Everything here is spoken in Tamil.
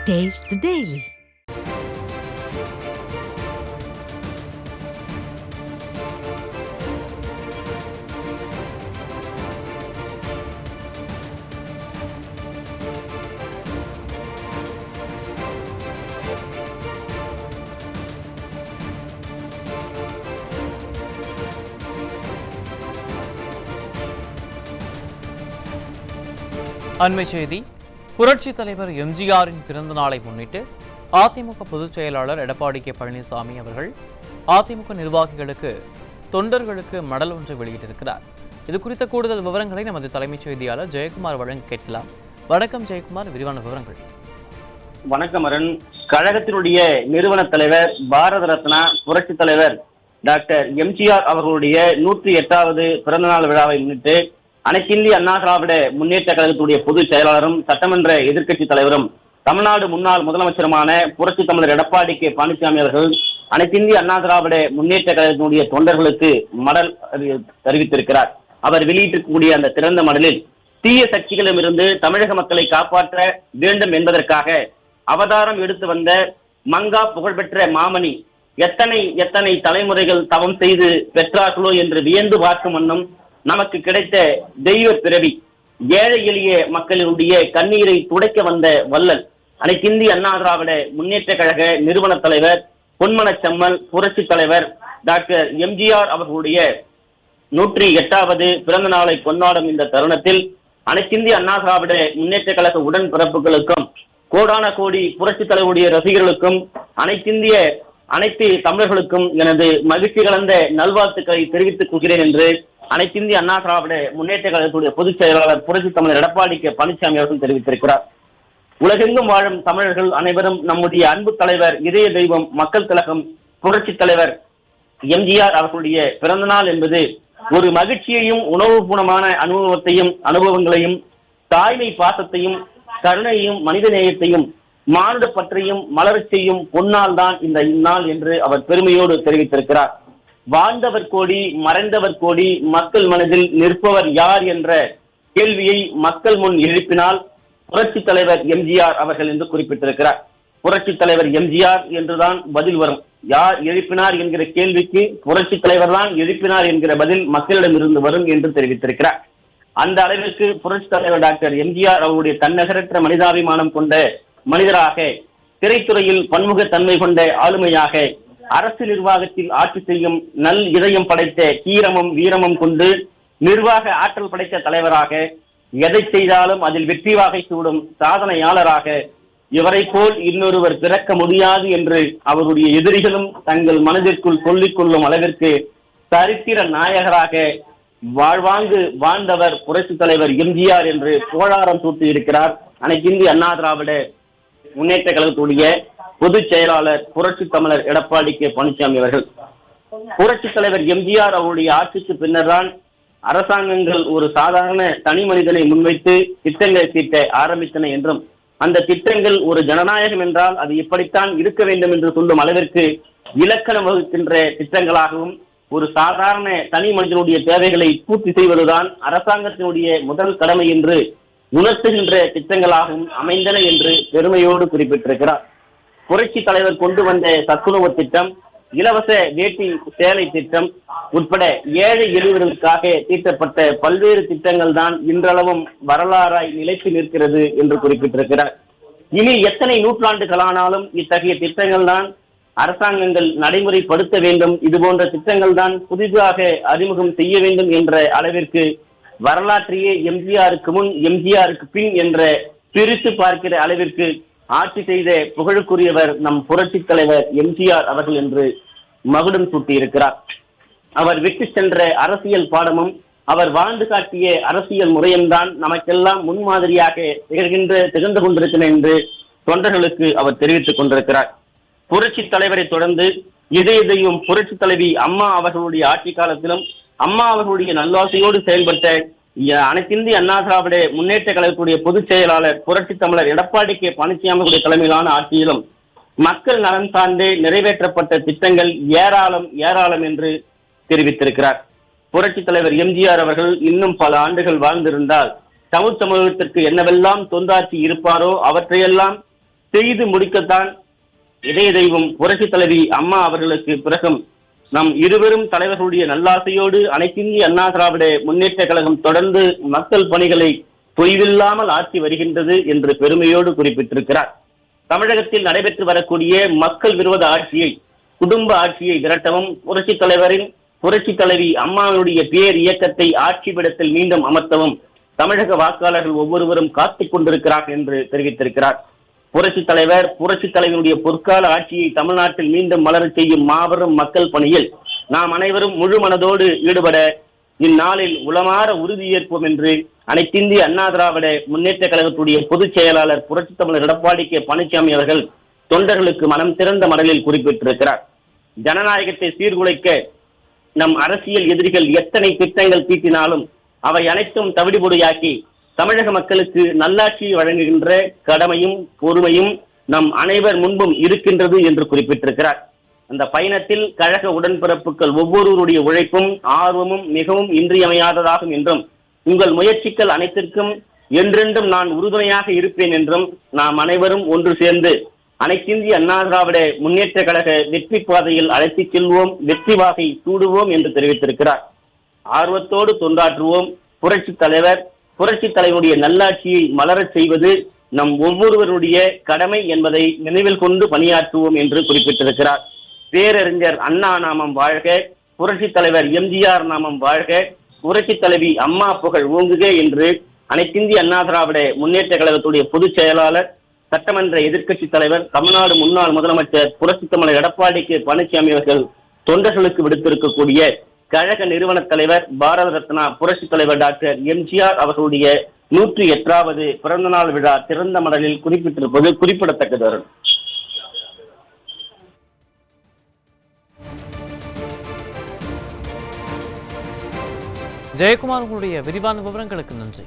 Taste the Daily. அண்மை செய்தி. புரட்சி தலைவர் எம்ஜிஆரின் பிறந்த நாளை முன்னிட்டு அதிமுக பொதுச் செயலாளர் எடப்பாடி கே பழனிசாமி அவர்கள் அதிமுக நிர்வாகிகளுக்கு தொண்டர்களுக்கு மடல் ஒன்றை வெளியிட்டிருக்கிறார். இது குறித்த கூடுதல் விவரங்களை நமது தலைமைச் செய்தியாளர் ஜெயக்குமார் வழங்க கேட்கலாம். வணக்கம் ஜெயக்குமார், விரிவான விவரங்கள். வணக்கம் அருண். கழகத்தினுடைய நிறுவன தலைவர் பாரத ரத்னா புரட்சி தலைவர் டாக்டர் எம்ஜிஆர் அவர்களுடைய 108வது பிறந்தநாள் விழாவை முன்னிட்டு அனைத்திந்திய அண்ணா திராவிட முன்னேற்ற கழகத்துடைய பொதுச் செயலாளரும் சட்டமன்ற எதிர்க்கட்சி தலைவரும் தமிழ்நாடு முன்னாள் முதலமைச்சருமான புரட்சி தமிழர் எடப்பாடி கே பழனிசாமி அவர்கள் அனைத்திந்திய அண்ணா திராவிட முன்னேற்ற கழகத்தினுடைய தொண்டர்களுக்கு மடல் தெரிவித்திருக்கிறார். அவர் வெளியிட்டிருக்கக்கூடிய அந்த திறந்த மடலில் தீய சக்திகளிடமிருந்து தமிழக மக்களை காப்பாற்ற வேண்டும் என்பதற்காக அவதாரம் எடுத்து வந்த மங்கா புகழ்பெற்ற மாமணி எத்தனை தலைமுறைகள் தவம் செய்து பெற்றார்களோ என்று வியந்து பார்க்கும் வண்ணம் நமக்கு கிடைத்த தெய்வ பிறவி, ஏழை எளிய மக்களினுடைய கண்ணீரை துடைக்க வந்த வள்ளல், அனைத்திந்திய அண்ணா திராவிட முன்னேற்ற கழக நிறுவன தலைவர் பொன்மனச்செம்மல் புரட்சி தலைவர் டாக்டர் எம்ஜிஆர் அவர்களுடைய 108வது பிறந்த நாளை கொண்டாடும் இந்த தருணத்தில் அனைத்திந்திய அண்ணா திராவிட முன்னேற்ற கழக உடன்பிறப்புகளுக்கும் கோடான கோடி புரட்சி தலைவருடைய ரசிகர்களுக்கும் அனைத்து தமிழர்களுக்கும் எனது மகிழ்ச்சி கலந்த நல்வாழ்த்துக்களை தெரிவித்துக் கொள்கிறேன் என்று அனைத்திந்திய அண்ணா திராவிட முன்னேற்ற கழகத்துடைய பொதுச் செயலாளர் புரட்சி தமிழர் எடப்பாடி கே பழனிசாமி அவர்கள் தெரிவித்திருக்கிறார். உலகெங்கும் வாழும் தமிழர்கள் அனைவரும் நம்முடைய அன்பு தலைவர், இதய தெய்வம், மக்கள் திலகம் புரட்சி தலைவர் எம்ஜிஆர் அவர்களுடைய பிறந்த நாள் என்பது ஒரு மகிழ்ச்சியையும் உணவுபூர்வமான அனுபவங்களையும் தாய்மை பாசத்தையும் கருணையும் மனித நேயத்தையும் மானுட பற்றையும் மலரச் செய்யும் பொன்னால் தான் இந்த இந்நாள் என்று அவர் பெருமையோடு தெரிவித்திருக்கிறார். வாழ்ந்தவர் கோடி மறைந்தவர் கோடி, மக்கள் மனதில் நிற்பவர் யார் என்ற கேள்வியை மக்கள் முன் எழுப்பினால் புரட்சி தலைவர் எம்ஜிஆர் அவர்கள் என்று குறிப்பிட்டிருக்கிறார். புரட்சி தலைவர் எம்ஜிஆர் என்றுதான் பதில் வரும். யார் எழுப்பினார் என்கிற கேள்விக்கு புரட்சி தலைவர் தான் எழுப்பினார் என்கிற பதில் மக்களிடமிருந்து வரும் என்று தெரிவித்திருக்கிறார். அந்த அளவிற்கு புரட்சி தலைவர் டாக்டர் எம்ஜிஆர் அவருடைய தன்னகரற்ற மனிதாபிமானம் கொண்ட மனிதராக, திரைத்துறையில் பன்முகத்தன்மை கொண்ட ஆளுமையாக, அரசு நிர்வாகத்தில் ஆட்சி செய்யும் நல் இதயம் படைத்த கீரமும் வீரமும் கொண்டு நிர்வாக ஆற்றல் படைத்த தலைவராக, எதை செய்தாலும் அதில் வெற்றி வாகை சூடும் சாதனையாளராக, இவரை போல் இன்னொருவர் பிறக்க முடியாது என்று அவருடைய எதிரிகளும் தங்கள் மனதிற்குள் சொல்லிக் கொள்ளும் அளவிற்கு சரித்திர நாயகராக வாழ்வாங்கு வாழ்ந்தவர் புரட்சி தலைவர் எம்ஜிஆர் என்று புகழாரம் சூட்டி இருக்கிறார் அனைத்திந்திய அண்ணா திராவிட முன்னேற்ற கழகத்துடைய பொதுச் செயலாளர் புரட்சி தமிழர் எடப்பாடி கே பழனிசாமி அவர்கள். புரட்சி தலைவர் எம்ஜிஆர் அவருடைய ஆட்சிக்கு பின்னர் தான் அரசாங்கங்கள் ஒரு சாதாரண தனி மனிதனை முன்வைத்து திட்டங்களை தீட்ட ஆரம்பித்தன என்றும், அந்த திட்டங்கள் ஒரு ஜனநாயகம் என்றால் அது இப்படித்தான் இருக்க வேண்டும் என்று சொல்லும் அளவிற்கு இலக்கணம் வகுக்கின்ற திட்டங்களாகவும், ஒரு சாதாரண தனி மனிதனுடைய தேவைகளை பூர்த்தி செய்வதுதான் அரசாங்கத்தினுடைய முதல் கடமை என்று உணர்த்துகின்ற திட்டங்களாகவும் அமைந்தன என்று பெருமையோடு குறிப்பிட்டிருக்கிறார். புரட்சி தலைவர் கொண்டு வந்த சத்துணவு திட்டம், இலவச வேட்டி சேலை திட்டம் உட்பட ஏழை எளியவர்களுக்காக தீட்டப்பட்ட பல்வேறு திட்டங்கள் தான் இன்றளவும் வரலாறாய் நிலைத்து நிற்கிறது என்று குறிப்பிட்டிருக்கிறார். இனி எத்தனை நூற்றாண்டுகளானாலும் இத்தகைய திட்டங்கள் தான் அரசாங்கங்கள் நடைமுறைப்படுத்த வேண்டும், இது போன்ற திட்டங்கள் தான் புதிதாக அறிமுகம் செய்ய வேண்டும் என்ற அளவிற்கு வரலாற்றையே எம்ஜிஆருக்கு முன் எம்ஜிஆருக்கு பின் என்ற பிரித்து பார்க்கிற அளவிற்கு ஆட்சி செய்த புகழுக்குரியவர் நம் புரட்சி தலைவர் எம்ஜிஆர் அவர்கள் என்று மகுடம் சூட்டியிருக்கிறார். அவர் விட்டு சென்ற அரசியல் பாடமும் அவர் வாழ்ந்து காட்டிய அரசியல் முறையும் தான் நமக்கெல்லாம் முன்மாதிரியாக திகழ்ந்து கொண்டிருக்கிறேன் என்று தொண்டர்களுக்கு அவர் தெரிவித்துக் கொண்டிருக்கிறார். புரட்சி தலைவரை தொடர்ந்து இதய தெய்வம் புரட்சி தலைவி அம்மா அவர்களுடைய ஆட்சி காலத்திலும், அம்மா அவர்களுடைய நல்வாசையோடு செயல்பட்ட அனைத்திந்திய அண்ணா திராவிட முன்னேற்ற கழகத்துடைய பொதுச் செயலாளர் புரட்சி தமிழர் எடப்பாடி கே பழனிசாமியுடைய தலைமையிலான ஆட்சியிலும் மக்கள் நலன் சார்ந்து நிறைவேற்றப்பட்ட திட்டங்கள் ஏராளம் என்று தெரிவித்திருக்கிறார். புரட்சி தலைவர் எம்ஜிஆர் அவர்கள் இன்னும் பல ஆண்டுகள் வாழ்ந்திருந்தால் தமிழகத்திற்கு என்னவெல்லாம் தொண்டாற்றி இருப்பாரோ அவற்றையெல்லாம் செய்து முடிக்கத்தான் இதய தெய்வம் புரட்சி தலைவி அம்மா அவர்களுக்கு பிறகும் நம் இருவரும் தலைவர்களுடைய நல்லாசையோடு அனைத்திந்திய அண்ணா திராவிட முன்னேற்ற கழகம் தொடர்ந்து மக்கள் பணிகளை தொய்வில்லாமல் ஆற்றி வருகின்றது என்று பெருமையோடு குறிப்பிட்டிருக்கிறார். தமிழகத்தில் நடைபெற்று வரக்கூடிய மக்கள் விரோத ஆட்சியை, குடும்ப ஆட்சியை விரட்டவும் புரட்சி தலைவரின் புரட்சி தலைவி அம்மாவுடைய பேர் இயக்கத்தை ஆட்சிபிடத்தில் மீண்டும் அமர்த்தவும் தமிழக வாக்காளர்கள் ஒவ்வொருவரும் காத்துக் கொண்டிருக்கிறார் என்று தெரிவித்திருக்கிறார். புரட்சி தலைவர் புரட்சி தலைவருடைய பொற்கால ஆட்சியை தமிழ்நாட்டில் மீண்டும் மலரச் செய்யும் மாபெரும் மக்கள் பணியில் நாம் அனைவரும் முழு மனதோடு ஈடுபட இந்நாளில் உளமாற உறுதியேற்போம் என்று அனைத்திந்திய அண்ணா திராவிட முன்னேற்ற கழகத்துடைய பொதுச் செயலாளர் புரட்சி தமிழர் எடப்பாடி கே பழனிசாமி அவர்கள் தொண்டர்களுக்கு மனம் திறந்த மடலில் குறிப்பிட்டிருக்கிறார். ஜனநாயகத்தை சீர்குலைக்க நம் அரசியல் எதிரிகள் எத்தனை திட்டங்கள் தீட்டினாலும் அவை அனைத்தும் தவிடுபொடியாக்கி தமிழக மக்களுக்கு நல்லாட்சியை வழங்குகின்ற கடமையும் பொறுமையும் நம் அனைவர் முன்பும் இருக்கின்றது என்று குறிப்பிட்டிருக்கிறார். அந்த பயணத்தில் கழக உடன்பிறப்புகள் ஒவ்வொருவருடைய உழைப்பும் ஆர்வமும் மிகவும் இன்றியமையாததாகும் என்றும் உங்கள் முயற்சிகள் அனைத்திற்கும் என்றென்றும் நான் உறுதுணையாக இருப்பேன் என்றும் நாம் அனைவரும் ஒன்று சேர்ந்து அனைத்திந்திய அண்ணா திராவிட முன்னேற்ற கழக வெற்றி பாதையில் அழைத்துச் செல்வோம், வெற்றி வாகை சூடுவோம் என்று தெரிவித்திருக்கிறார். ஆர்வத்தோடு தொண்டாற்றுவோம். புரட்சி தலைவருடைய நல்லாட்சியை மலரச் செய்வது நம் ஒவ்வொருவருடைய கடமை என்பதை நினைவில் கொண்டு பணியாற்றுவோம் என்று குறிப்பிட்டிருக்கிறார். பேரறிஞர் அண்ணா நாமம் வாழ்க, புரட்சி தலைவர் எம்ஜிஆர் நாமம் வாழ்க, புரட்சி தலைவி அம்மா புகழ் ஓங்குக என்று அனைத்திந்திய அண்ணா திராவிட முன்னேற்ற கழகத்துடைய பொதுச் செயலாளர், சட்டமன்ற எதிர்க்கட்சி தலைவர், தமிழ்நாடு முன்னாள் முதலமைச்சர் புரட்சி தமிழர் எடப்பாடி கே பழனிசாமி அவர்கள் தொண்டர்களுக்கு விடுத்திருக்கக்கூடிய கழக நிறுவன தலைவர் பாரத ரத்னா புரட்சி தலைவர் டாக்டர் எம்ஜிஆர் அவர்களுடைய 108வது பிறந்தநாள் விழா திறந்த மடலில் குறிப்பிட்டிருப்பது குறிப்பிடத்தக்கது. ஜெயக்குமார், உங்களுடைய விரிவான விவரங்களுக்கு நன்றி.